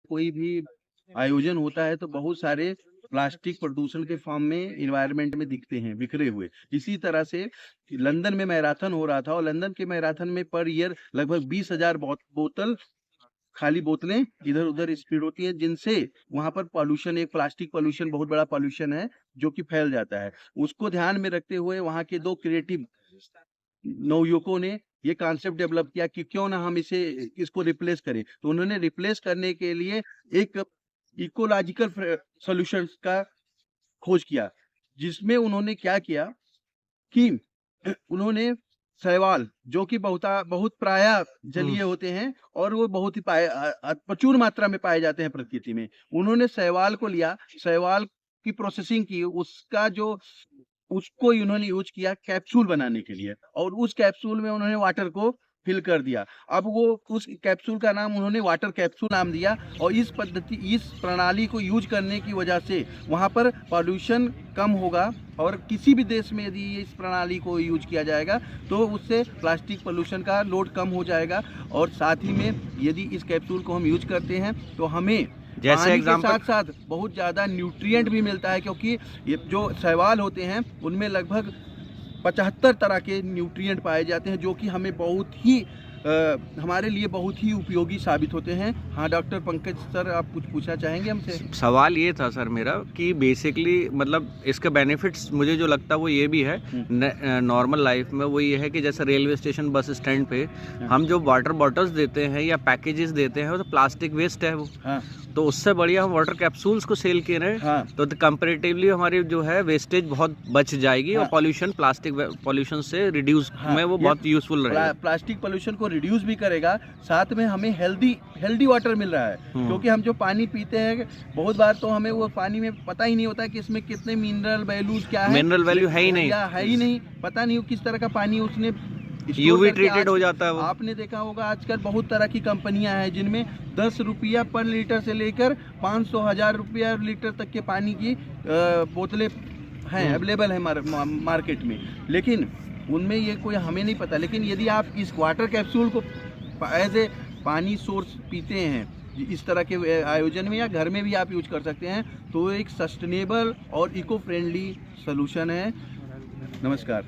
कोई भी आयोजन होता है तो बहुत सारे प्लास्टिक प्रदूषण के फॉर्म में एनवायरनमेंट में दिखते हैं बिखरे हुए। इसी तरह से लंदन में मैराथन हो रहा था और लंदन के मैराथन में पर ईयर लगभग 20,000 बोतल खाली बोतलें इधर-उधर स्प्रेड होती हैं, जिनसे वहाँ पर पॉल्यूशन, एक प्लास्टिक पॉल्यूशन बहुत बड़ा पॉल्यूशन है, जो कि फैल जाता है। उसको ध्यान में रखते हुए वहाँ के 2 क्रिएटिव नवयुवकों ने ये कॉन्सेप्ट डेवलप किया कि क्यों ना हम इसको रिप्लेस करें। तो उन्होंने रिप्लेस करने के लिए एक इकोलॉजिकल सॉल्यूशंस का खोज किया, जिसमें उन्होंने क्या किया कि उन्होंने शैवाल, जो कि बहुत प्रायः हुँ। जलीय होते हैं और वो बहुत ही प्रचुर मात्रा में पाए जाते हैं प्रकृति में। उन्होंने शैवाल को लिया, शैवाल की प्रोसेसिंग की, उसको उन्होंने यूज़ किया कैप्सूल बनाने के लिए और उस कैप्सूल में उन्होंने वाटर को फिल कर दिया। अब वो उस कैप्सूल का नाम उन्होंने वाटर कैप्सूल नाम दिया और इस प्रणाली को यूज़ करने की वजह से वहाँ पर पॉल्यूशन कम होगा और किसी भी देश में यदि इस प्रणाली को यूज़ किया जाएगा तो उससे प्लास्टिक पॉल्यूशन का लोड कम हो जाएगा और साथ ही में यदि इस कैप्सूल को हम यूज़ करते हैं तो हमें जैसे पानी के एग्ज़ाम्पल साथ-साथ बहुत ज़्यादा न्यूट्रिएंट भी मिलता है, क्योंकि ये जो शैवाल होते हैं उनमें लगभग 75 तरह के न्यूट्रिएंट पाए जाते हैं, जो कि हमें हमारे लिए बहुत ही उपयोगी साबित होते हैं। हाँ, डॉक्टर पंकज सर, आप कुछ पूछना चाहेंगे हमसे? सवाल ये था सर मेरा कि बेसिकली मतलब इसका बेनिफिट्स मुझे जो लगता है वो ये भी है नॉर्मल लाइफ में, वो ये है कि जैसे रेलवे स्टेशन, बस स्टैंड पे हम जो वाटर बॉटल्स देते हैं या पैकेजेस देते हैं वो तो प्लास्टिक वेस्ट है वो। हाँ, तो उससे बढ़िया हम वाटर कैप्सूल्स को सेल कर रहे हैं। हाँ, तो कंपैरेटिवली हमारी जो है वेस्टेज बहुत बच जाएगी और हाँ, प्लास्टिक पॉल्यूशन से रिड्यूस हाँ, में वो ये बहुत यूजफुल रहेगा। प्लास्टिक पॉल्यूशन को रिड्यूस भी करेगा, साथ में हमें हेल्दी वाटर मिल रहा है। क्योंकि हम जो पानी पीते हैं बहुत बार तो हमें वो पानी में पता ही नहीं होता कि इसमें कितने मिनरल वैल्यूज क्या है, मिनरल वैल्यू है ही नहीं, या है ही नहीं, पता नहीं किस तरह का पानी उसने यूवी ट्रीटेड हो जाता है वो। आपने देखा होगा आजकल बहुत तरह की कंपनियां हैं जिनमें 10 रुपया पर लीटर से लेकर 500 1000 रुपया लीटर तक के पानी की बोतलें हैं, अवेलेबल है मार्केट में, लेकिन उनमें ये कोई हमें नहीं पता। लेकिन यदि आप इस वाटर कैप्सूल को एज ए पानी सोर्स पीते हैं इस तरह के आयोजन में या घर में भी आप यूज कर सकते हैं, तो एक सस्टेनेबल और इको फ्रेंडली सोल्यूशन है। नमस्कार।